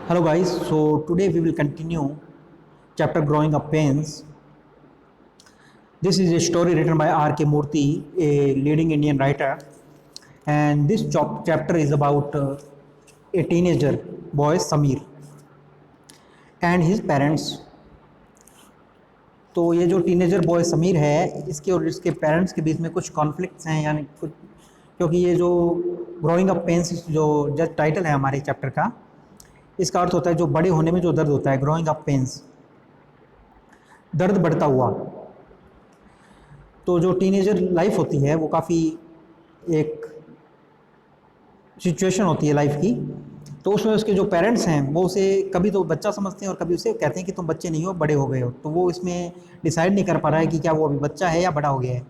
Hello guys, so today we will continue chapter Growing Up Pains. This is a story written by R.K. Murthy, a leading Indian writer, and this chapter is about a teenager boy Samir and his parents. तो ये जो teenager boy Sameer है इसके और इसके parents के बीच में कुछ कॉन्फ्लिक्ट्स हैं, यानी कुछ, क्योंकि ये जो ग्रोइंग अप पेन्स जो जस्ट टाइटल है हमारे चैप्टर का, इसका अर्थ होता है जो बड़े होने में जो दर्द होता है, ग्रोइंग अप पेन्स, दर्द बढ़ता हुआ। तो जो टीनेजर लाइफ होती है वो काफ़ी एक सिचुएशन होती है लाइफ की, तो उसमें उसके जो पेरेंट्स हैं वो उसे कभी तो बच्चा समझते हैं और कभी उसे कहते हैं कि तुम बच्चे नहीं हो, बड़े हो गए हो। तो वो इसमें डिसाइड नहीं कर पा रहा है कि क्या वो अभी बच्चा है या बड़ा हो गया है।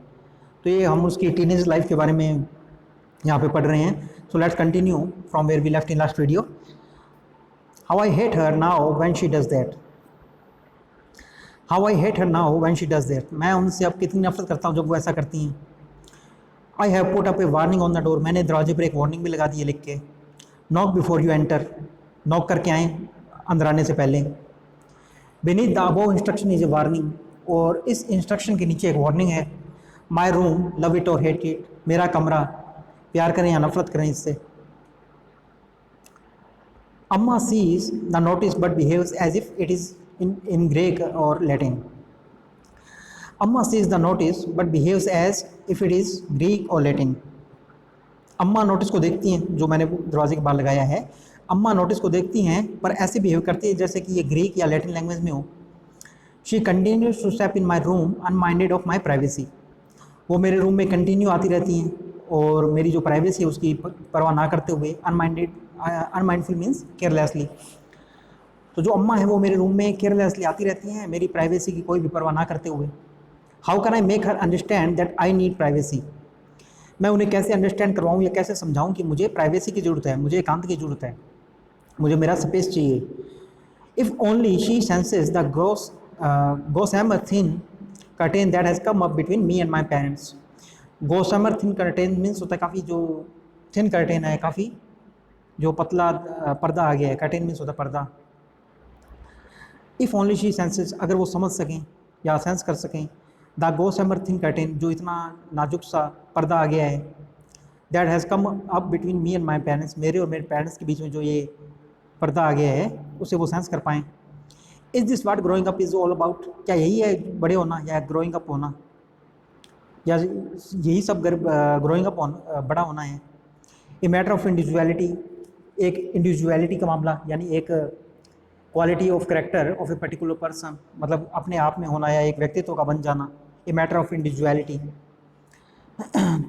तो ये हम उसकी टीनेज लाइफ के बारे में यहाँ पे पढ़ रहे हैं। So let's continue from where we left in last video. How I hate her now when she does that. How I hate her now when she does that. मैं उनसे अब कितनी नफरत करता हूँ जब वो ऐसा करती हैं। I have put up A warning on the door. मैंने दरवाजे पर एक वार्निंग भी लगा दी है लिख के। Knock before you enter. Knock करके आएँ अंदर आने से पहले। Beneath the above instruction is a warning. और इस इंस्ट्रक्शन के नीचे एक वार्निंग है। माई रूम लव इट और हेट इट। मेरा कमरा, प्यार करें या नफरत करें इससे। Amma sees the notice but behaves as if it is in Greek और Latin. Amma sees the notice but behaves as if it is Greek और लैटिन। अम्मा नोटिस को देखती हैं, जो मैंने दरवाजे के बाहर लगाया है, अम्मा नोटिस को देखती हैं पर ऐसे बिहेव करती है जैसे कि ये ग्रीक या लैटिन लैंग्वेज में हो। She continues to step in my room unminded of my privacy. वो मेरे रूम में कंटिन्यू आती रहती हैं और मेरी जो प्राइवेसी है उसकी परवाह ना करते हुए। Unmindful means carelessly. तो जो अम्मा है वो मेरे रूम में केयरलेसली आती रहती हैं, मेरी प्राइवेसी की कोई भी परवाह ना करते हुए। How can I make her understand that I need privacy. मैं उन्हें कैसे अंडरस्टैंड करवाऊँ या कैसे समझाऊँ कि मुझे प्राइवेसी की ज़रूरत है, मुझे एकांत की ज़रूरत है, मुझे मेरा स्पेस चाहिए। If only she senses the gossamer thin curtain that has come up between me and my parents. gossamer thin curtain means होता है काफ़ी जो थिन कर्टेन है, काफ़ी जो पतला पर्दा आ गया है। कर्टेन मीन्स होता है पर्दा। इफ़ ओनली शी सेंसेस, अगर वो समझ सकें या सेंस कर सकें, द gossamer thin curtain, जो इतना नाजुक सा पर्दा आ गया है, that has come up between me and my parents, मेरे और मेरे पेरेंट्स के बीच में जो ये पर्दा आ गया है उसे वो सेंस कर पाएँ। Is this what growing up is all about. क्या यही है बड़े होना या ग्रोइंग अप होना, या यही सब ग्रोइंग अप बड़ा होना है। ए मैटर ऑफ इंडिविजुअलिटी, एक इंडिविजुअलिटी का मामला, यानी एक quality of character of a particular person, मतलब अपने आप में होना या एक व्यक्तित्व का बन जाना। A matter of individuality.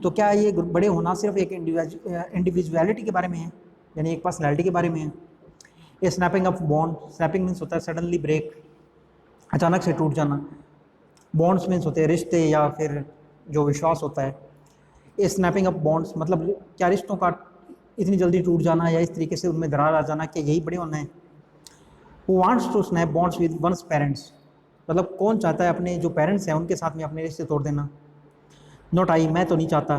तो क्या ये बड़े होना सिर्फ एक इंडिविजुअलिटी के बारे में है, यानी एक पर्सनैलिटी के बारे में है। ये snapping up bond. Snapping means होता है सडनली ब्रेक, अचानक से टूट जाना। बॉन्ड्स मीन्स होते हैं रिश्ते या फिर जो विश्वास होता है। ये स्नैपिंग अप बॉन्ड्स मतलब क्या रिश्तों का इतनी जल्दी टूट जाना या इस तरीके से उनमें दरार आ जाना, क्या यही बड़े होना है। Who wants to snap bonds with one's parents, मतलब कौन चाहता है अपने जो पेरेंट्स हैं उनके साथ में अपने रिश्ते तोड़ देना। नॉट आई, मैं तो नहीं चाहता।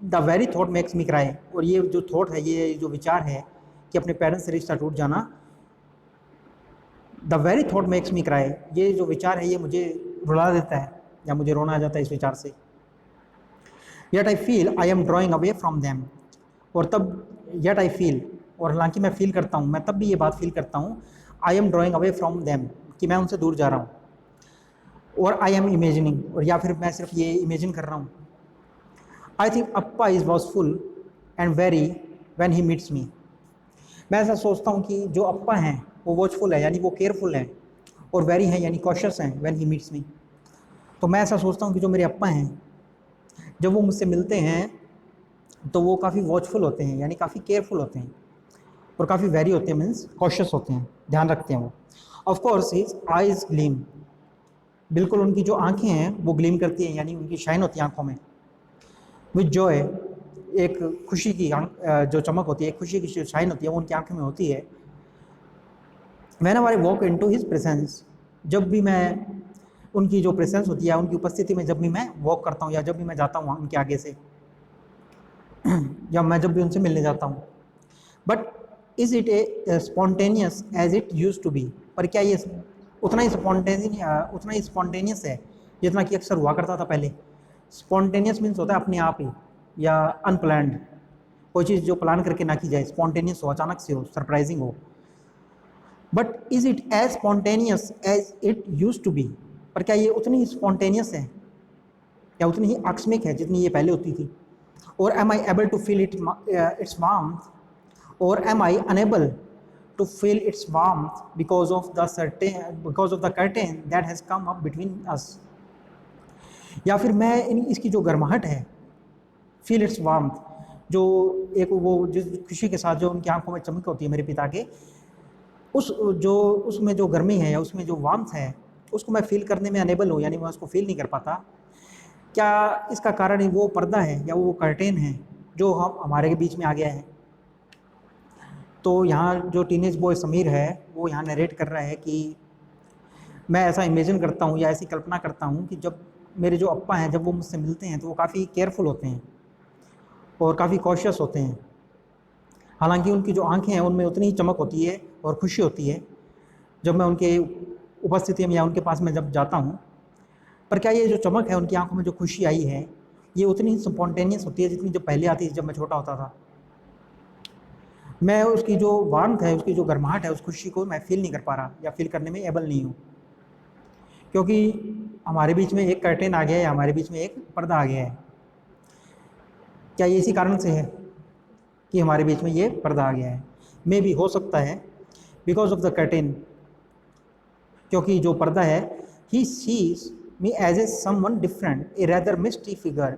The very thought makes me cry, और ये जो थॉट है, ये जो विचार है कि अपने पेरेंट्स से रिश्ता टूट जाना, the very thought makes me cry, ये जो विचार है ये मुझे रुला देता है या मुझे रोना आ जाता है इस विचार से। Yet I feel I am drawing away from them, और तब येट आई फील, और हालांकि मैं फील करता हूँ, मैं तब भी ये बात फील करता हूँ, I am drawing away from them, कि मैं उनसे दूर जा रहा हूँ। और आई एम इमेजिनिंग, और या फिर मैं सिर्फ ये इमेजिन कर रहा हूँ। I think Appa is watchful and very when he meets मी। मैं ऐसा सोचता हूँ कि जो अप्पा हैं वो वॉचफुल है, यानी वो केयरफुल हैं, और वेरी हैं यानी कॉशियस हैं व्हेन ही मीट्स मी। तो मैं ऐसा सोचता हूँ कि जो मेरे अप्पा हैं जब वो मुझसे मिलते हैं तो वो काफ़ी वॉचफुल होते हैं, यानी काफ़ी केयरफुल होते हैं, और काफ़ी वेरी होते हैं मीन्स कॉशियस होते हैं, ध्यान रखते हैं वो। ऑफकोर्स हिज आइज़ ग्लीम, बिल्कुल उनकी जो आँखें हैं वो ग्लीम करती हैं, यानी उनकी शाइन होती है आँखों में। विद जॉय, एक खुशी की जो चमक होती है, खुशी की जो शाइन होती है वो उनकी आंखों में होती है। When I walk into his presence, जब भी मैं उनकी जो प्रेजेंस होती है, उनकी उपस्थिति में जब भी मैं वॉक करता हूँ या जब भी मैं जाता हूँ उनके आगे से या मैं जब भी उनसे मिलने जाता हूँ। But is it a spontaneous as it use to be, पर क्या ये उतना ही स्पॉन्टेनियस है जितना कि अक्सर हुआ करता था पहले। स्पॉन्टेनियस मीन्स होता है अपने आप ही या अनप्लान्ड, कोई चीज़ जो प्लान करके ना की जाए, स्पॉन्टेनियस हो, अचानक से हो, सरप्राइजिंग हो। But is it as spontaneous as it use to be, पर क्या ये उतनी स्पॉन्टेनियस है या उतनी ही आकस्मिक है जितनी ये पहले होती थी? और am I able to feel its warmth, और am I unable to feel its warmth because of the curtain that has come up between us? या फिर मैं इसकी जो गर्माहट है, feel its warmth, जो एक वो जिस खुशी के साथ जो उनकी आंखों में चमक होती है मेरे पिता के, उसमें जो गर्मी है या उसमें जो वार्मथ है, उसको मैं फील करने में अनेबल हूँ, यानी मैं उसको फील नहीं कर पाता। क्या इसका कारण वो पर्दा है या वो कर्टेन है जो हमारे बीच में आ गया है? तो यहाँ जो टीनेज बॉय समीर है वो यहाँ नरेट कर रहा है कि मैं ऐसा इमेजिन करता हूँ या ऐसी कल्पना करता हूँ कि जब मेरे जो अप्पा हैं, जब वो मुझसे मिलते हैं तो वो काफ़ी केयरफुल होते हैं और काफ़ी कॉशियस होते हैं। हालांकि उनकी जो आंखें हैं उनमें उतनी ही चमक होती है और खुशी होती है जब मैं उनके उपस्थिति में या उनके पास में जब जाता हूँ। पर क्या ये जो चमक है, उनकी आंखों में जो खुशी आई है, ये उतनी ही स्पॉन्टेनियस होती है जितनी जब पहले आती थी जब मैं छोटा होता था? मैं उसकी जो वार्मथ है, उसकी जो गर्माहट है, उस खुशी को मैं फील नहीं कर पा रहा या फील करने में एबल नहीं हूँ, क्योंकि हमारे बीच में एक कर्टेन आ गया है, हमारे बीच में एक पर्दा आ गया है। क्या ये इसी कारण से है कि हमारे बीच में ये पर्दा आ गया है? मे भी हो सकता है बिकॉज ऑफ द कर्टेन, क्योंकि जो पर्दा है, he sees me as a someone different, a rather misty figure,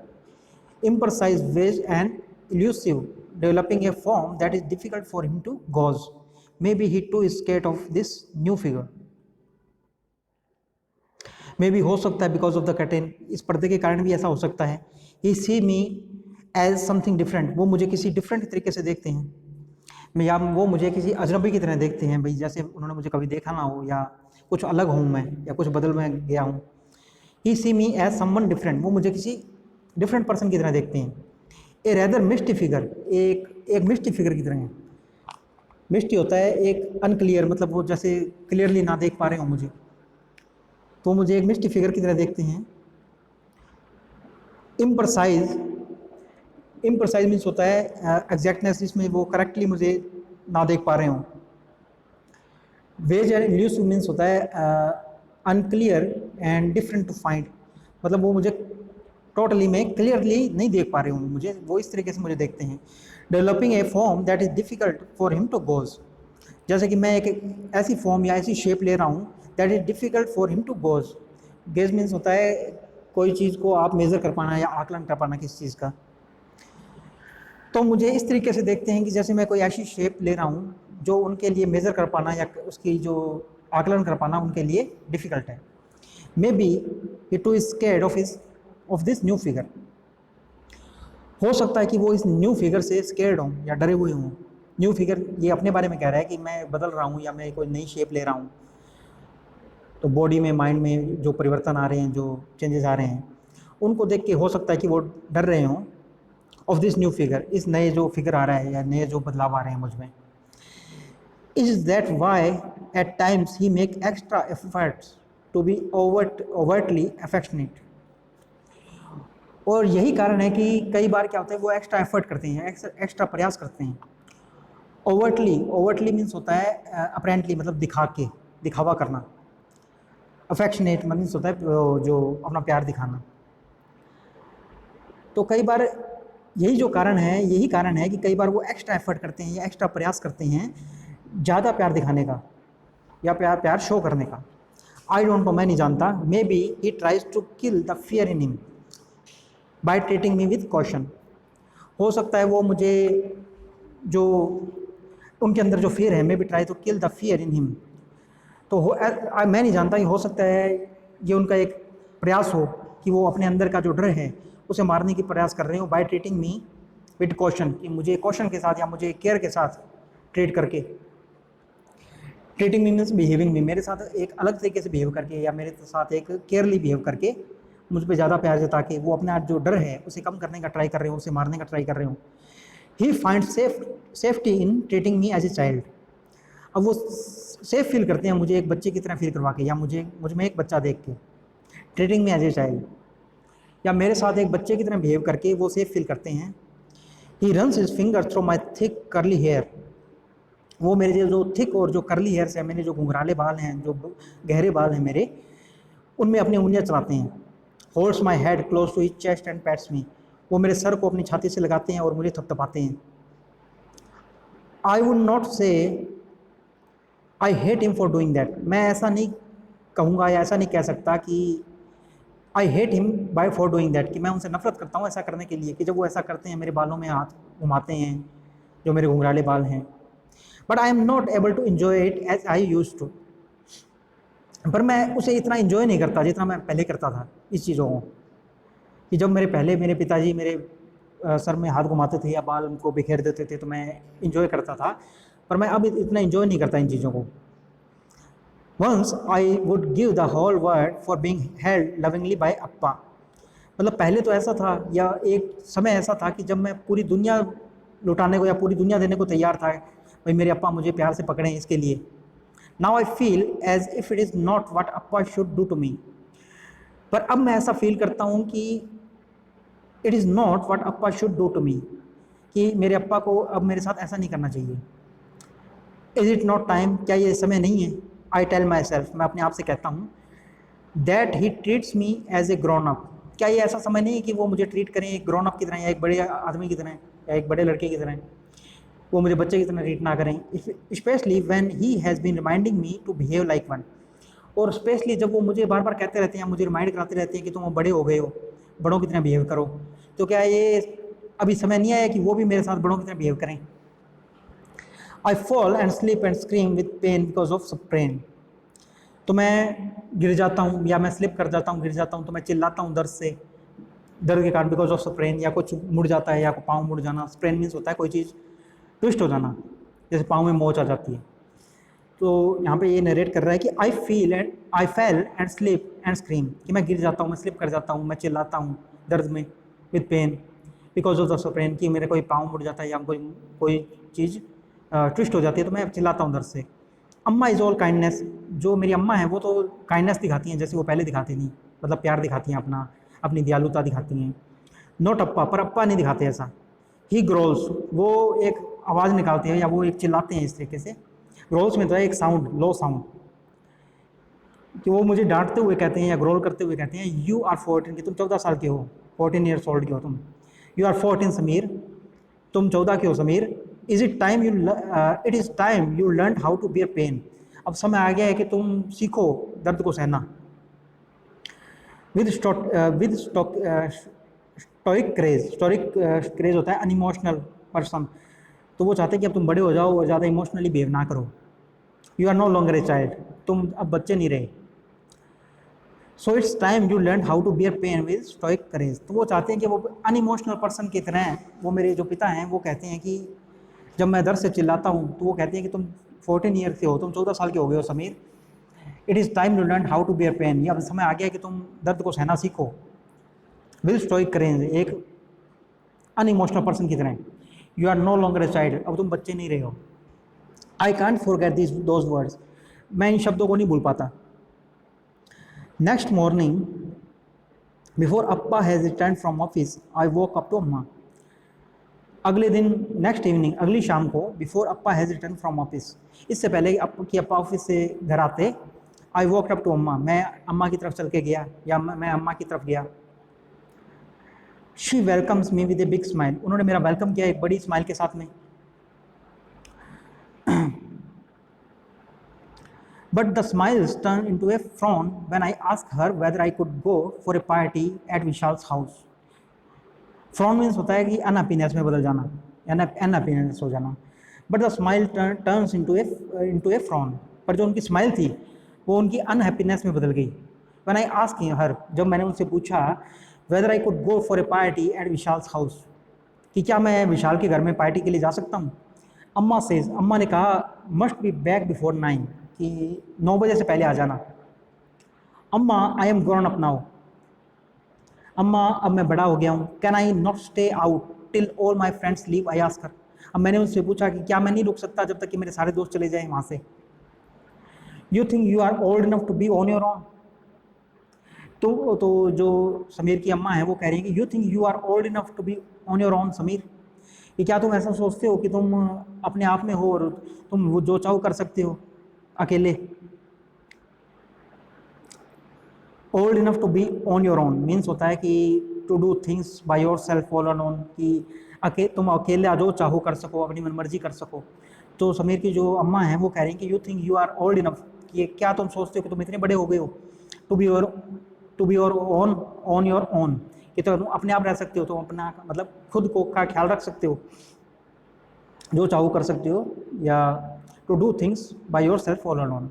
imprecise, vague and elusive, developing a form that is difficult for him to gauge. Maybe he too is scared of this new figure. Maybe हो सकता है because of the curtain, इस पर्दे के कारण भी ऐसा हो सकता है। He see me as something different, वो मुझे किसी डिफरेंट तरीके से देखते हैं, या वो मुझे किसी अजनबी की तरह देखते हैं, भाई जैसे उन्होंने मुझे कभी देखा ना हो, या कुछ अलग हूँ मैं, या कुछ बदल में गया हूँ। He see me as someone different, वो मुझे किसी डिफरेंट पर्सन की तरह देखते हैं। ए रेदर मिस्टी फिगर, एक मिस्टी फिगर की तरह है। मिस्टी होता है एक अनक्लियर, मतलब वो जैसे क्लियरली ना देख पा रहे हो मुझे, तो मुझे एक मिस्टी फिगर की तरह देखते हैं। इम्प्रसाइज मीन्स होता है एग्जैक्टनेस, जिसमें वो करेक्टली मुझे ना देख पा रहे हों। वेज एंड इल्यूसिव मीन्स होता है unclear and different to find, मतलब वो मुझे टोटली में क्लियरली नहीं देख पा रहे हूँ मुझे, वो इस तरीके से मुझे देखते हैं। Developing a form that is difficult for him to gauge, जैसे कि मैं एक ऐसी फॉर्म या ऐसी शेप ले रहा हूँ that is difficult for him to gauge. Gauge means होता है कोई चीज़ को आप मेज़र कर पाना या आकलन कर पाना किसी चीज़ का। तो मुझे इस तरीके से देखते हैं कि जैसे मैं कोई ऐसी शेप ले रहा हूँ जो उनके लिए मेज़र कर पाना या उसकी जो आकलन कर पाना उनके लिए डिफ़िकल्ट है। Maybe he two is scared of this new figure, हो सकता है कि वो इस न्यू फिगर से स्कैर्ड हों या डरे हुए हों। न्यू फिगर ये अपने बारे में कह रहा है कि मैं बदल रहा हूँ या मैं कोई नई शेप ले रहा हूँ, तो बॉडी में, माइंड में जो परिवर्तन आ रहे हैं, जो चेंजेस आ रहे हैं, उनको देख के हो सकता है कि वो डर रहे हों ऑफ दिस न्यू फिगर, इस नए जो फिगर आ रहा है या नए जो बदलाव आ रहे हैं मुझ में। Is that why at times he make extra efforts to be overtly affectionate, और यही कारण है कि कई बार क्या होता है वो एक्स्ट्रा एफर्ट करते हैं, एक्स्ट्रा प्रयास करते हैं। ओवर्टली मीन्स होता है अपरेंटली, मतलब दिखावा करना। अफेक्शनेट मीन्स होता है जो अपना प्यार दिखाना। तो कई बार यही कारण है कि कई बार वो एक्स्ट्रा एफर्ट करते हैं या एक्स्ट्रा प्रयास करते हैं ज़्यादा प्यार दिखाने का या प्यार शो करने का। आई डोंट नो, मैं नहीं जानता। Maybe he tries to kill the fear in him by treating me with caution, हो सकता है वो मुझे जो उनके अंदर जो फियर है, maybe try to kill the fear in him, तो मैं नहीं जानता, ये हो सकता है ये उनका एक प्रयास हो कि वो अपने अंदर का जो डर है उसे मारने की प्रयास कर रहे हो bye treating me with caution, कि मुझे कॉशन के साथ या मुझे केयर के साथ ट्रीट करके। ट्रीटिंग मी मीन्स बिहेविंग मी, मेरे साथ एक अलग तरीके से बिहेव करके या मेरे साथ एक केयरली बिहेव करके मुझ पर ज़्यादा प्यार जता के वो अपना जो डर है उसे कम करने का ट्राई कर रहे हो, उसे मारने का ट्राई कर रहे हो। He finds safety in treating me as a child. अब वो सेफ फील करते हैं मुझे एक बच्चे की तरह फील करवा के, या मुझ में एक बच्चा देख के, treating me as a child, या मेरे साथ एक बच्चे की तरह बिहेव करके वो सेफ फील करते हैं। He runs his finger through my thick curly hair, वो मेरे जो थिक और जो करली हेयर्स हैं, मैंने जो घुंघराले बाल हैं, जो गहरे बाल हैं मेरे, उनमें अपनी उंगलियां चलाते हैं। Holds my head close to his chest and pats me, वो मेरे सर को अपनी छाती से लगाते हैं और मुझे थपथपाते हैं। आई वुड नॉट से I hate him for doing that, मैं ऐसा नहीं कहूँगा या ऐसा नहीं कह सकता कि I hate him by for doing that, कि मैं उनसे नफरत करता हूँ ऐसा करने के लिए, कि जब वो ऐसा करते हैं, मेरे बालों में हाथ घुमाते हैं जो मेरे घुंघराले बाल हैं। But I am not able to enjoy it as I use to, पर मैं उसे इतना इन्जॉय नहीं करता जितना मैं पहले करता था इस चीज़ों को। कि जब मेरे पिताजी मेरे सर में हाथ घुमाते थे या बाल उनको बिखेर देते थे तो मैं इन्जॉय करता था, पर मैं अब इतना इन्जॉय नहीं करता इन चीज़ों को। Once I would give the whole world for being held lovingly by अप्पा, मतलब पहले तो ऐसा था, या एक समय ऐसा था कि जब मैं पूरी दुनिया लुटाने को या पूरी दुनिया देने को तैयार था, भाई मेरे अप्पा मुझे प्यार से पकड़ें इसके लिए। Now I feel as if it is not what Appa should do to me, पर अब मैं ऐसा फील करता हूँ कि it is not what Appa should do to me, कि मेरे अप्पा को अब मेरे साथ ऐसा नहीं करना चाहिए। इज़ इट नॉट टाइम, क्या ये समय नहीं है? आई टेल माई सेल्फ, मैं अपने आप से कहता हूँ, that he treats me as a grown up, क्या ये ऐसा समय नहीं है कि वो मुझे ट्रीट करें एक ग्रोन अप की तरह, या एक बड़े आदमी की तरह, या एक बड़े लड़के की तरह, वो मुझे बच्चे की तरह ट्रीट ना करें। Specially when he has been reminding me to behave like one, और स्पेशली जब वो मुझे बार बार कहते रहते हैं, मुझे रिमाइंड कराते रहते हैं कि तुम बड़े हो गए हो, बड़ों की तरह बिहेव करो, तो क्या ये अभी समय नहीं आया कि वो भी मेरे साथ बड़ों की तरह बिहेव करें? I fall and sleep and scream with pain because of sprain, तो मैं गिर जाता हूँ या मैं स्लिप कर जाता हूँ, गिर जाता हूँ तो मैं चिल्लाता हूँ दर्द से, दर्द के कारण, बिकॉज ऑफ स्प्रेन, या कुछ मुड़ जाता है या पाँव मुड़ जाना। स्प्रेन मीन्स होता है कोई चीज़ ट्विस्ट हो जाना, जैसे पाँव में मोच आ जाती है। तो यहाँ पे ये नरेट कर रहा है कि I fell and slip and scream, कि मैं गिर जाता हूँ, मैं स्लिप कर जाता हूँ, मैं चिल्लाता हूँ दर्द में, with pain because of the sprain, कि मेरे कोई पाँव मुड़ जाता है या कोई चीज़ ट्विस्ट हो जाती है तो मैं चिल्लाता हूँ दर्द से। अम्मा इज़ ऑल काइंडनेस, जो मेरी अम्मा है वो तो काइंडनेस दिखाती हैं जैसे वो पहले दिखाती थी, मतलब प्यार दिखाती हैं, अपनी दयालुता दिखाती हैं। नॉट अप्पा, पर अप्पा नहीं दिखाते ऐसा। ही ग्रोल्स, वो एक आवाज़ निकालते हैं या वो एक चिल्लाते हैं इस तरीके से। ग्रोल्स में तो है एक साउंड, लो साउंड, कि वो मुझे डांटते हुए कहते हैं या ग्रोल करते हुए कहते हैं, यू आर 14, कि तुम 14 साल के हो, 14 ईयर्स ओल्ड के हो तुम। यू आर 14 समीर, तुम 14 के हो Sameer. It is time you learn how to bear pain, अब समय आ गया है कि तुम सीखो दर्द को सहना। विद स्टोइक क्रेज होता है अनइमोशनल पर्सन, तो वो चाहते हैं कि अब तुम बड़े हो जाओ और ज़्यादा इमोशनली बिहेव ना करो। You are no longer a child, तुम अब बच्चे नहीं रहे। So it's time you learn how to bear pain with stoic courage, तो वो चाहते हैं कि वो अनइमोशनल पर्सन की तरह, वो मेरे जो पिता हैं वो कहते हैं कि जब मैं दर्द से चिल्लाता हूँ तो वो कहते हैं कि तुम 14 ईयर के हो, तुम 14 साल के हो गए हो Sameer. It is time to learn how to bear pain, ये अब समय आ गया है कि तुम दर्द को सहना सीखो। विद स्टोइक करेज, एक अनइमोशनल पर्सन की तरह। You are no longer a child, अब तुम बच्चे नहीं रहे हो। I can't forget those words, मैं इन शब्दों को नहीं भूल पाता। Next morning before Appa has return from office I walk up to Amma, अगले दिन नेक्स्ट इवनिंग, अगली शाम को, before Appa has return from office, इससे पहले कि अप्पा ऑफिस से घर आते, आई वॉक अप टू अम्मा, मैं अम्मा की तरफ चल के गया या मैं अम्मा की तरफ गया। She welcomes me with a big smile, उन्होंने मेरा वेलकम किया एक बड़ी स्माइल के साथ में। But the smiles turned into a frown when I asked her whether I could go for a party at Vishal's house. Frown means होता है कि अनहैप्पीनेस में बदल जाना, अनहैप्पीनेस हो जाना। But the smile turns into a frown. पर जो उनकी स्माइल थी वो उनकी अनहैप्पीनेस में बदल गई। When I asked her, जब मैंने उनसे पूछा whether I could go for a party at Vishal's house, कि क्या मैं विशाल के घर में पार्टी के लिए जा सकता हूँ। अम्मा ने कहा must be back before 9, कि 9 बजे से पहले आ जाना। अम्मा I am grown up now, अम्मा अब मैं बड़ा हो गया हूँ। Can I not stay out, till all my friends leave, I ask her. अब मैंने उनसे पूछा कि क्या मैं नहीं रुक सकता जब तक कि मेरे सारे दोस्त चले जाएं वहाँ से। You think you are old enough to be on your own. तो जो समीर की अम्मा है वो कह रही है कि you think you are old enough to be on your own Sameer, कि क्या तुम ऐसा सोचते हो कि तुम अपने आप में हो और तुम वो जो चाहो कर सकते हो अकेले। Old enough to be on your own means होता है कि to do things by yourself all on, कि तुम अकेले जो चाहो कर सको, अपनी मनमर्जी कर सको। तो समीर की जो अम्मा है वो कह रही हैं कि you think you are old enough, कि क्या तुम सोचते हो कि तुम इतने बड़े हो गए हो to be your own on your own, कि तुम अपने आप रह सकते हो, तुम अपना मतलब खुद को का ख्याल रख सकते हो, जो चाहो कर सकते हो, या to do things by yourself all on.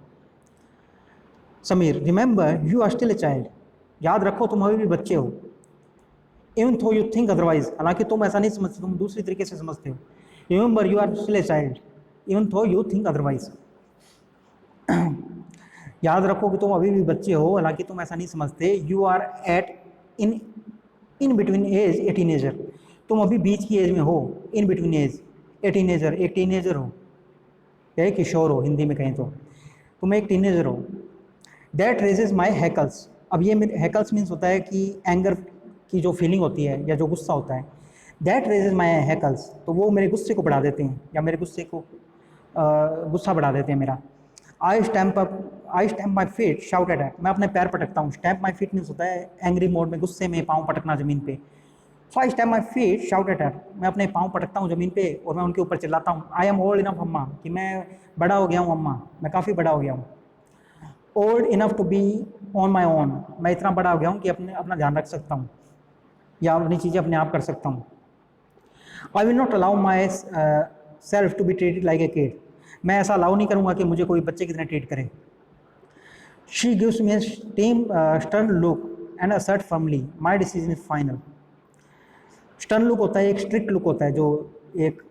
Sameer remember you are still a child, याद रखो तुम अभी भी बच्चे हो। Even tho you think otherwise, हालांकि तुम ऐसा नहीं समझते, तुम दूसरी तरीके से समझते हो। Remember you are still a child even tho you think otherwise, याद रखो कि तुम अभी भी बच्चे हो, हालांकि तुम ऐसा नहीं समझते। You are at in between age a teenager, तुम अभी बीच की एज में हो। In between age a teenager, एक टीनेजर हो या एक किशोर हो, हिंदी में कहें तो तुम एक टीनेजर हो। दैट रेजेज माई हैकल्स, अब ये मेरे हैकल्स मीन्स होता है कि एंगर की जो फीलिंग होती है या जो गुस्सा होता है। दैट रेजेज माई हैकल्स, तो वो मेरे गुस्से को बढ़ा देते हैं या मेरे गुस्से को गुस्सा बढ़ा देते हैं मेरा। I stamp my feet shout at, मैं अपने पैर पटकता हूँ। स्टैम्प माई फीट मीन्स होता है एंग्री मोड में, गुस्से में पाँव पटकना ज़मीन पे। So I stamp my feet shout at, मैं अपने पाँव पटकता हूँ ज़मीन पे और मैं उनके ऊपर चिल्लाता हूँ। आई एम ओल्ड इनफ अम्मा, कि मैं बड़ा हो गया हूँ अम्मा, मैं काफ़ी बड़ा हो गया हूँ। Old enough to be on my own, मैं इतना बड़ा हो गया हूँ कि अपना ध्यान रख सकता हूँ या अपनी चीज़ें अपने आप कर सकता हूँ। I will not allow myself to be treated like a kid, मैं ऐसा अलाउ नहीं करूँगा कि मुझे कोई बच्चे की तरह ट्रीट करे। She gives me stern look and assert firmly my decision is final. Stern look होता है एक स्ट्रिक्ट लुक होता है, जो एक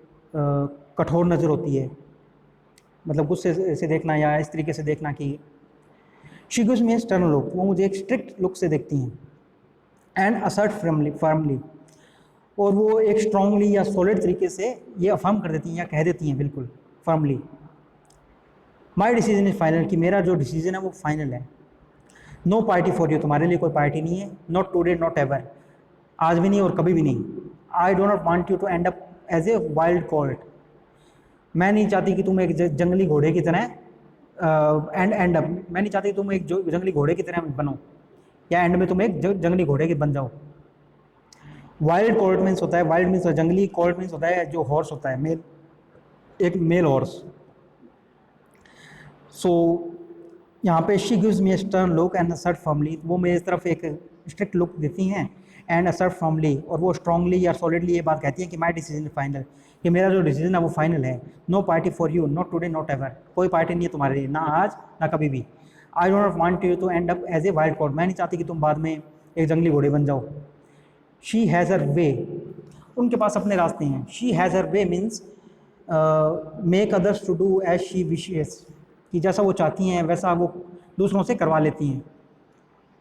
कठोर नज़र होती है, मतलब गुस्से से देखना या इस तरीके से देखना कि she gives me stern look, वो मुझे एक स्ट्रिक्ट लुक से देखती हैं। एंड असर्ट फर्मली, और वो एक स्ट्रांगली या सॉलिड तरीके से ये अफर्म कर देती हैं या कह देती हैं बिल्कुल firmly. My decision is final, कि मेरा जो डिसीजन है वो फाइनल है। नो पार्टी फॉर यू, तुम्हारे लिए कोई पार्टी नहीं है। नॉट टूडे नॉट एवर, आज भी नहीं और कभी भी नहीं। I do not want you to end up as a wild colt, मैं नहीं चाहती कि तुम एक जंगली घोड़े की तरह एंड अप, मैं नहीं चाहती कि तुम एक जंगली घोड़े की तरह बनो या एंड में तुम एक जंगली घोड़े के बन जाओ। वाइल्ड कोल्ट मीन्स होता है, वाइल्ड मीन्स जंगली, कोल्ट मीन्स होता है जो हॉर्स होता है, मेल, एक मेल हॉर्स। सो यहाँ पे she gives me stern look and assert firmly, वो मेरी तरफ एक स्ट्रिक्ट लुक देती हैं एंड असर्ट फर्मली, और वो स्ट्रांगली या सॉलिडली ये बात कहती है कि माई डिसीजन फाइनल, कि मेरा जो डिसीजन है वो फाइनल है। No party for you not today not ever, कोई पार्टी नहीं है तुम्हारे लिए, ना आज ना कभी भी। I do not want you to end up as a wild colt, मैं नहीं चाहती कि तुम बाद में एक जंगली घोड़े बन जाओ। शी हैज़ हर वे, उनके पास अपने रास्ते हैं। She has her way means make others to do as she wishes, कि जैसा वो चाहती हैं वैसा वो दूसरों से करवा लेती हैं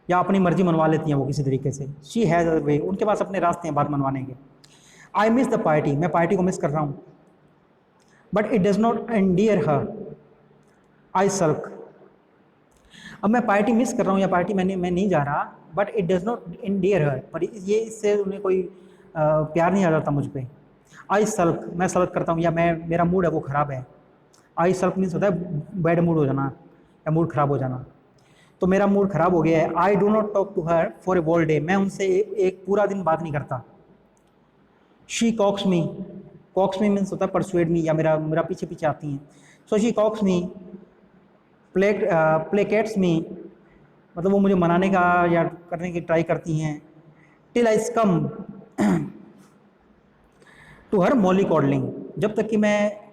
या अपनी मर्जी मनवा लेती हैं वो किसी तरीके से। शी हैज़ हर वे, उनके पास अपने रास्ते हैं बात मनवाने के। आई मिस द पार्टी, मैं पार्टी को मिस कर रहा हूँ। बट इट डज़ नॉट एंडियर हर, आई सल्क, अब मैं पार्टी मिस कर रहा हूँ या पार्टी मैं नहीं जा रहा, बट इट डज़ नॉट एंडियर हर, पर ये इससे उन्हें कोई प्यार नहीं आ जाता मुझ पर। आई सल्क, मैं सल्क करता हूँ या मेरा मूड है वो ख़राब है। आई सल्क मीन्स होता है बैड मूड हो जाना या मूड ख़राब हो जाना, तो मेरा मूड ख़राब हो गया है। I do not talk to her for a whole day, मैं उनसे एक पूरा दिन बात नहीं करता। शी कॉक्स मी मीन्स होता है परसुएड मी, या मेरा पीछे पीछे आती हैं। सो शी कॉक्स मी, प्लेकेट्स मी, मतलब वो मुझे मनाने का या करने की ट्राई करती हैं। Till I come to her mollycoddling, जब तक कि मैं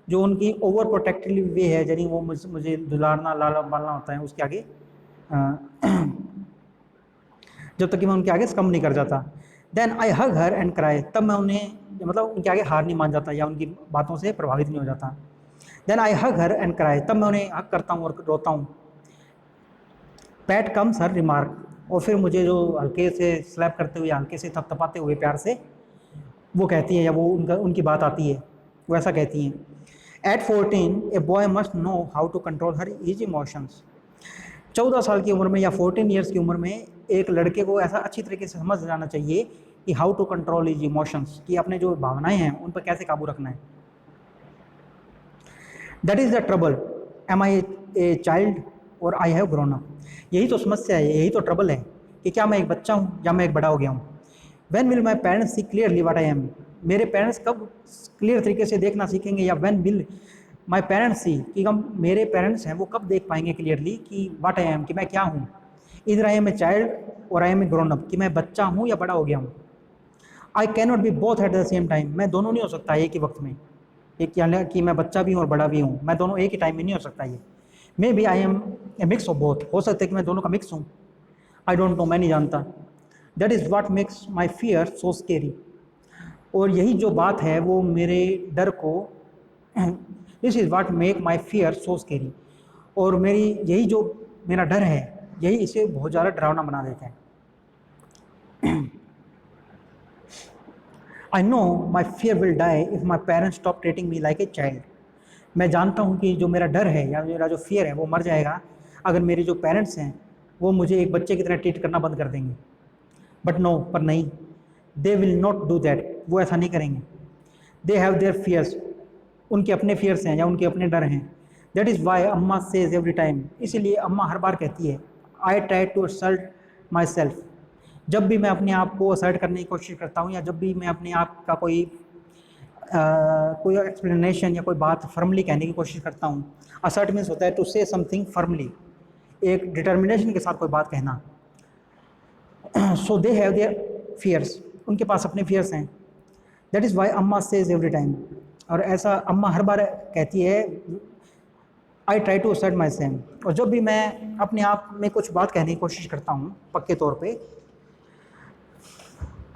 जो उनकी ओवर प्रोटेक्टिव वे है, यानी वो मुझे दुलारना लाला बालना होता है उसके आगे, जब तक कि मैं उनके आगे कम नहीं कर जाता। Then I hug her and cry, तब मैं उन्हें मतलब उनके आगे हार नहीं मान जाता या उनकी बातों से प्रभावित नहीं हो जाता। Then I hug her and cry, तब मैं उन्हें हग करता हूँ और रोता हूँ। पैट कम्स हर रिमार्क, और फिर मुझे जो हल्के से स्लैप करते हुए हल्के से थपथपाते हुए प्यार से वो कहती है, या वो उनकी बात आती है, वो ऐसा कहती हैं, at 14 a boy must know how to control her his emotions. 14 साल की उम्र में या 14 ईयर्स की उम्र में एक लड़के को ऐसा अच्छी तरीके से समझ जाना चाहिए कि how to control his emotions, कि अपने जो भावनाएं हैं उन पर कैसे काबू रखना है। That is the trouble, am I a child और आई हैव ग्रोन अप। यही तो समस्या है, यही तो ट्रबल है कि क्या मैं एक बच्चा हूँ या मैं एक बड़ा हो गया हूँ। When will my parents see clearly what I am, मेरे पेरेंट्स कब क्लियर तरीके से देखना सीखेंगे, या व्हेन विल माई पेरेंट्स सी, कि हम मेरे पेरेंट्स हैं वो कब देख पाएंगे क्लियरली कि व्हाट आई एम, कि मैं क्या हूँ। इधर आई एम ए चाइल्ड और I am a grown up, कि मैं बच्चा हूँ या बड़ा हो गया हूँ। I can not be both at the same time, मैं दोनों नहीं हो सकता एक ही वक्त में, एक यानी कि मैं बच्चा भी हूँ और बड़ा भी हूँ, मैं दोनों एक ही टाइम में नहीं हो सकता। ये maybe I am a mix of both, हो सकता है कि मैं दोनों का मिक्स हूँ। आई डोंट नो, मैं नहीं जानता। That is what makes my fear so scary, और यही जो बात है वो मेरे डर को, this is what make my fear so scary, और मेरी यही जो मेरा डर है यही इसे बहुत ज़्यादा डरावना बना देता है। I know my fear will die if my parents stop treating me like a child, मैं जानता हूँ कि जो मेरा डर है या मेरा जो फियर है वो मर जाएगा अगर मेरे जो पेरेंट्स हैं वो मुझे एक बच्चे की तरह ट्रीट करना बंद कर देंगे। बट नो, पर नहीं, they will not do that, वो ऐसा नहीं करेंगे। दे हैव देयर फियर्स, उनके अपने फियर्स हैं या उनके अपने डर हैं। That is why Amma says every time, इसीलिए अम्मा हर बार कहती है, I try to assert myself, जब भी मैं अपने आप को असर्ट करने की कोशिश करता हूँ या जब भी मैं अपने आप का कोई एक्सप्लेनेशन या कोई बात फर्मली कहने की कोशिश करता हूँ। असर्ट मीन्स होता है टू से समथिंग फर्मली, एक डिटर्मिनेशन के साथ कोई बात कहना। So they have their fears, उनके पास अपने फियर्स हैं। That is why Amma says every time, और ऐसा अम्मा हर बार कहती है, I try to assert myself, और जब भी मैं अपने आप में कुछ बात कहने की कोशिश करता हूँ पक्के तौर पे,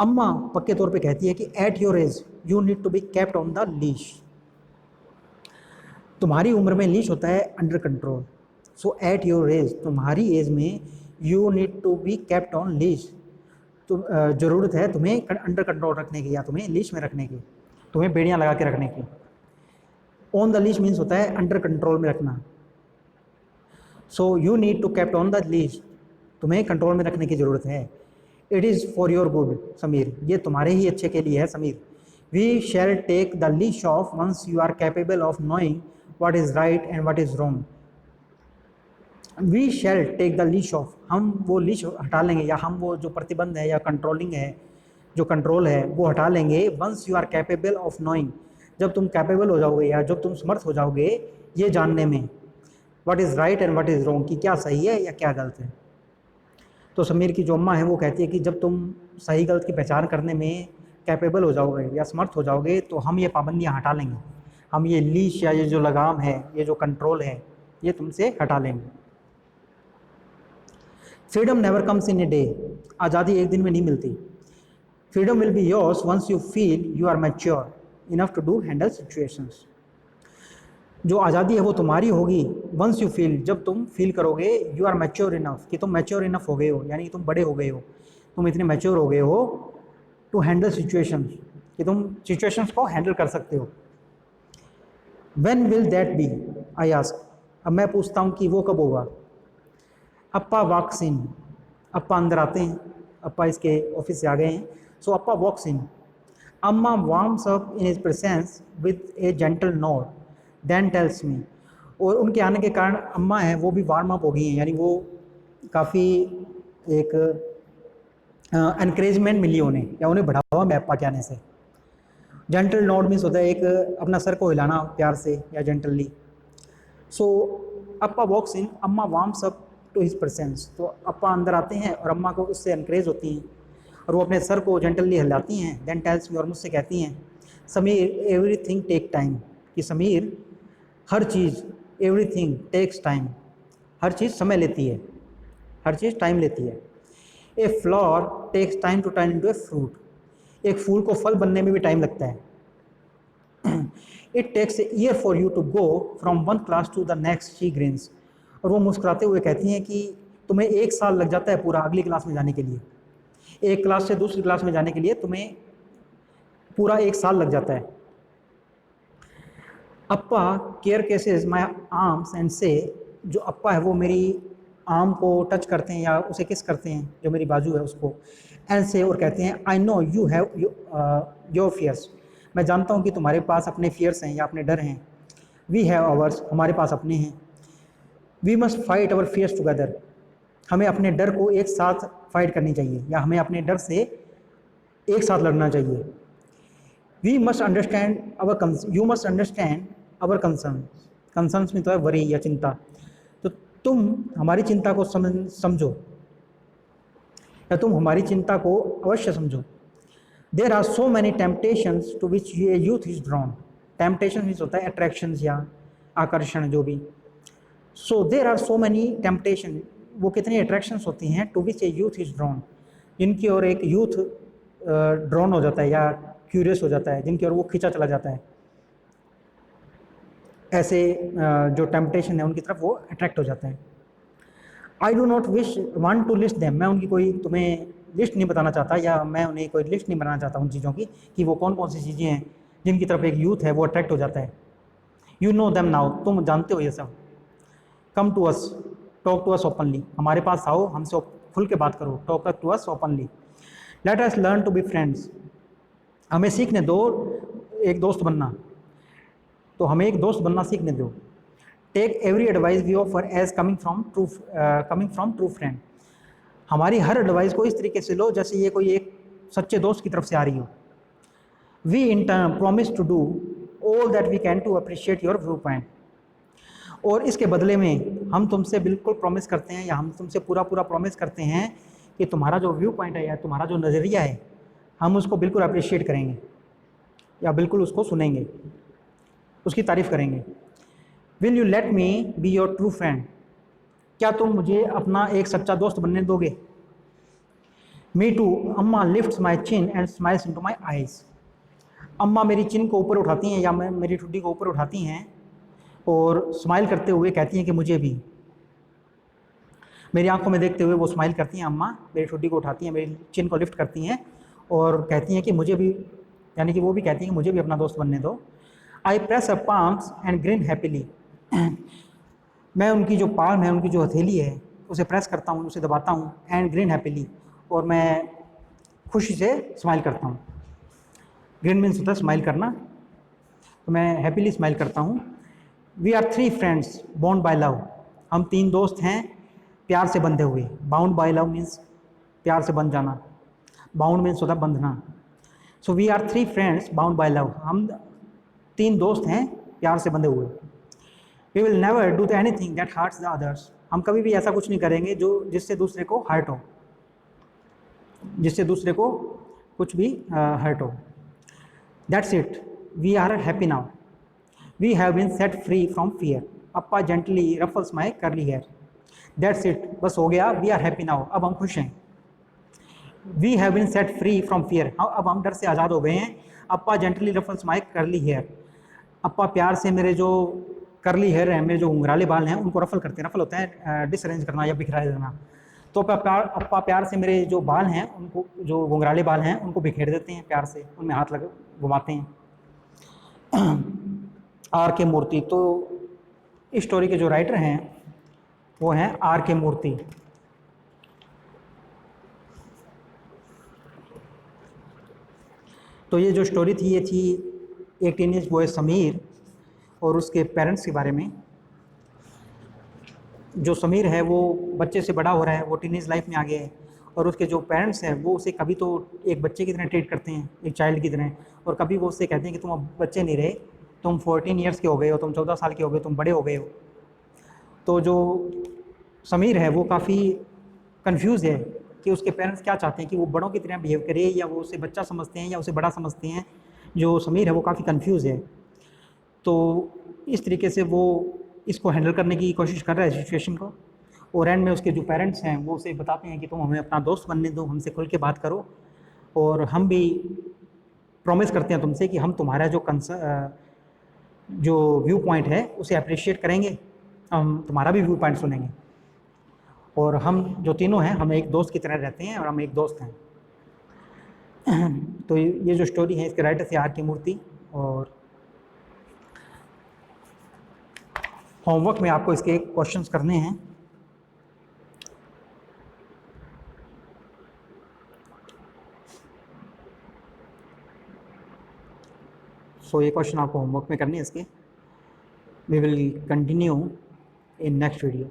अम्मा पक्के तौर पे कहती है कि at your age you need to be kept on the leash, तुम्हारी उम्र में लीश होता है under control. So at your age, तुम्हारी एज में, you need to be kept on leash, तो ज़रूरत है तुम्हें अंडर कंट्रोल रखने की या तुम्हें लीश में रखने की, तुम्हें बेड़ियाँ लगा के रखने की। ऑन द लीश मीन्स होता है अंडर कंट्रोल में रखना। So you need to kept on the leash, तुम्हें कंट्रोल में रखने की ज़रूरत है। It is for your good Sameer, ये तुम्हारे ही अच्छे के लिए है Sameer. We shall take the leash off once you are capable of knowing what is right and what is wrong. We shall take the leash off, हम वो लीश हटा लेंगे या हम वो जो प्रतिबंध है या कंट्रोलिंग है, जो कंट्रोल है वो हटा लेंगे। Once you are capable of knowing, जब तुम कैपेबल हो जाओगे या जब तुम समर्थ हो जाओगे ये जानने में, what is right and what is wrong, कि क्या सही है या क्या गलत है। तो समीर की जो अम्मा है वो कहती है कि जब तुम सही गलत की पहचान करने में कैपेबल हो जाओगे या समर्थ हो जाओगे तो हम ये पाबंदियाँ हटा लेंगे, हम ये लीश या ये जो लगाम है, ये जो कंट्रोल है, ये तुमसे हटा लेंगे। Freedom never comes in a day, आज़ादी एक दिन में नहीं मिलती। Freedom will be yours once you feel you are mature enough to do handle situations, जो आज़ादी है वो तुम्हारी होगी वंस यू फील, जब तुम फील करोगे यू आर मैच्योर इनफ, कि तुम मैच्योर इनफ हो गए हो, यानी कि तुम बड़े हो गए हो, तुम इतने मैच्योर हो गए हो टू हैंडल सिचुएशंस, कि तुम सिचुएशंस को हैंडल कर सकते हो। When will that be, I ask, अब मैं पूछता हूँ कि वो कब होगा। अप्पा वॉक्स इन, अप्पा अंदर आते हैं, अप्पा इसके ऑफिस से आ गए हैं। सो अप्पा walks in, Amma warms up in his presence with a gentle nod then tells me, और उनके आने के कारण अम्मा हैं वो भी वार्म अप हो गई हैं, यानी वो काफ़ी एक एनकरेजमेंट मिली उन्हें या उन्हें बढ़ावा मिला अप्पा के आने से। जेंटल नोड मीन्स होता है एक अपना सर को हिलाना प्यार से या gently. So Appa walks in, Amma warms up to his presence, तो अप्पा अंदर आते हैं और अम्मा को उससे एनकरेज होती हैं और वो अपने सर को जेंटली हिलाती हैं। देन टेल्स मी, और मुझसे कहती हैं, समीर एवरीथिंग टेक टाइम, कि समीर हर चीज़, एवरीथिंग टेक्स टाइम, हर चीज़ समय लेती है, हर चीज़ टाइम लेती है। A flower takes time to turn into a fruit, एक फूल को फल बनने में भी टाइम लगता है। It takes a year for you to go from one class to the next, she grins, और वो मुस्कुराते हुए कहती हैं कि तुम्हें 1 साल लग जाता है पूरा अगली क्लास में जाने के लिए, एक क्लास से दूसरी क्लास में जाने के लिए तुम्हें पूरा 1 साल लग जाता है। अप्पा caresses my arms and say, जो अप्पा है वो मेरी आर्म को टच करते हैं या उसे किस करते हैं, जो मेरी बाजू है उसको, एंड से, और कहते हैं I know you have your fears, मैं जानता हूँ कि तुम्हारे पास अपने फियर्स हैं या अपने डर हैं। वी हैव आवर्स, हमारे पास अपने हैं। We must fight our fears together, हमें अपने डर को एक साथ फाइट करनी चाहिए या हमें अपने डर से एक साथ लड़ना चाहिए। We must understand our you must understand our concerns में तो है वरी या चिंता, तो तुम हमारी चिंता को समझो या तुम हमारी चिंता को अवश्य समझो। There are so many temptations to which ये youth is drawn, temptation means होता है अट्रैक्शंस या आकर्षण जो भी। So there are so many temptation, वो कितनी अट्रैक्शंस होती हैं, to which a youth is drawn, जिनकी ओर एक यूथ ड्रॉन हो जाता है या क्यूरियस हो जाता है, जिनकी ओर वो खींचा चला जाता है। ऐसे जो टेम्पटेशन है उनकी तरफ वो अट्रैक्ट हो जाते हैं। I do not want to list them, मैं उनकी कोई तुम्हें लिस्ट नहीं बताना चाहता या मैं उन्हें कोई लिस्ट नहीं बनाना चाहता उन चीज़ों की कि वो कौन कौन सी चीज़ें हैं जिनकी तरफ एक यूथ है वो अट्रैक्ट हो जाता है। यू नो देम नाउ, तुम जानते हो ये सब। Come to us, talk to us openly, हमारे पास आओ, हमसे खुल के बात करो। Talk to us openly. Let us learn to be friends, हमें सीखने दो एक दोस्त बनना, तो हमें एक दोस्त बनना सीखने दो। Take every advice we offer as coming from true friend, हमारी हर एडवाइस को इस तरीके से लो जैसे ये कोई एक सच्चे दोस्त की तरफ से आ रही हो। We in turn promise to do all that we can to appreciate your view point, और इसके बदले में हम तुमसे बिल्कुल प्रॉमिस करते हैं या हम तुमसे पूरा प्रॉमिस करते हैं कि तुम्हारा जो व्यू पॉइंट है या तुम्हारा जो नज़रिया है हम उसको बिल्कुल अप्रिशिएट करेंगे या बिल्कुल उसको सुनेंगे, उसकी तारीफ़ करेंगे। Will you let me be your true friend, क्या तुम मुझे अपना एक सच्चा दोस्त बनने दोगे। मी टू, अम्मा lifts my chin and smiles into my eyes, अम्मा मेरी चिन को ऊपर उठाती हैं या मेरी ठुड्डी को ऊपर उठाती हैं और स्माइल करते हुए कहती हैं कि मुझे भी, मेरी आंखों में देखते हुए वो स्माइल करती हैं अम्मा, मेरी ठुड्डी को उठाती हैं, मेरी चिन को लिफ्ट करती हैं और कहती हैं कि मुझे भी, यानी कि वो भी कहती हैं कि मुझे भी अपना दोस्त बनने दो। आई press a palms and green happily, मैं उनकी जो पाम है, उनकी जो हथेली है उसे प्रेस करता हूँ, उसे दबाता हूँ, एंड ग्रिन हैप्पीली, और मैं खुशी से स्माइल करता हूँ। ग्रिन मीन्स होता है स्माइल करना, तो मैं हैप्पीली स्माइल करता हूँ। We are 3 friends bond by love, हम 3 दोस्त हैं प्यार से बंधे हुए। बाउंड बाय लव मीन्स प्यार से बंध जाना, बाउंड मीन्स होता है बंधना। So we are 3 friends bound by love, हम 3 दोस्त हैं प्यार से बंधे हुए। We will never do anything that hurts the others, हम कभी भी ऐसा कुछ नहीं करेंगे जो जिससे दूसरे को हर्ट हो, जिससे दूसरे को कुछ भी हर्ट हो। That's it, we are happy now, we have been set free from fear, Appa gently ruffles my curly hair. That's it, बस हो गया, वी आर हैप्पी नाउ, अब हम खुश हैं। We have been set free from fear, अब हम डर से आज़ाद हो गए हैं। अप्पा gently ruffles my curly hair, अप्पा प्यार से मेरे जो करली हेयर हैं, मेरे जो घुंघराले बाल हैं उनको रफल करते हैं। रफल होता है डिसअरेंज करना या बिखरा देना, तो अप्पा प्यार से मेरे जो बाल हैं उनको, जो घुंघराले बाल हैं उनको बिखेर देते हैं, प्यार से उनमें हाथ लगा घुमाते हैं। आर के मूर्ति, तो इस स्टोरी के जो राइटर हैं वो हैं आर के मूर्ति। तो ये जो स्टोरी थी ये थी एक टीनेज बॉय समीर और उसके पेरेंट्स के बारे में। जो समीर है वो बच्चे से बड़ा हो रहा है, वो टीनेज लाइफ में आ गया है, और उसके जो पेरेंट्स हैं वो उसे कभी तो एक बच्चे की तरह ट्रीट करते हैं, एक चाइल्ड की तरह, और कभी वो उससे कहते हैं कि तुम अब बच्चे नहीं रहे, तुम 14 ईयर्स के हो गए हो, तुम 14 साल के हो गए, तुम बड़े हो गए हो। तो जो समीर है वो काफ़ी कंफ्यूज है कि उसके पेरेंट्स क्या चाहते हैं, कि वो बड़ों की तरह बिहेव करे या वो उसे बच्चा समझते हैं या उसे बड़ा समझते हैं। जो समीर है वो काफ़ी कंफ्यूज है। तो इस तरीके से वो इसको हैंडल करने की कोशिश कर रहा है सिचुएशन को, और एंड में उसके जो पेरेंट्स हैं वो उसे बताते हैं कि तुम हमें अपना दोस्त बनने दो, हमसे खुल के बात करो, और हम भी प्रॉमिस करते हैं तुमसे कि हम तुम्हारा जो व्यू पॉइंट है उसे अप्रिशिएट करेंगे, हम तुम्हारा भी व्यू पॉइंट सुनेंगे, और हम जो तीनों हैं हम एक दोस्त की तरह रहते हैं और हम एक दोस्त हैं। तो ये जो स्टोरी है इसके राइटर थे आर के मूर्ति, और होमवर्क में आपको इसके क्वेश्चंस करने हैं। सो ये क्वेश्चन आपको होमवर्क में करने हैं इसके। We will continue in next video.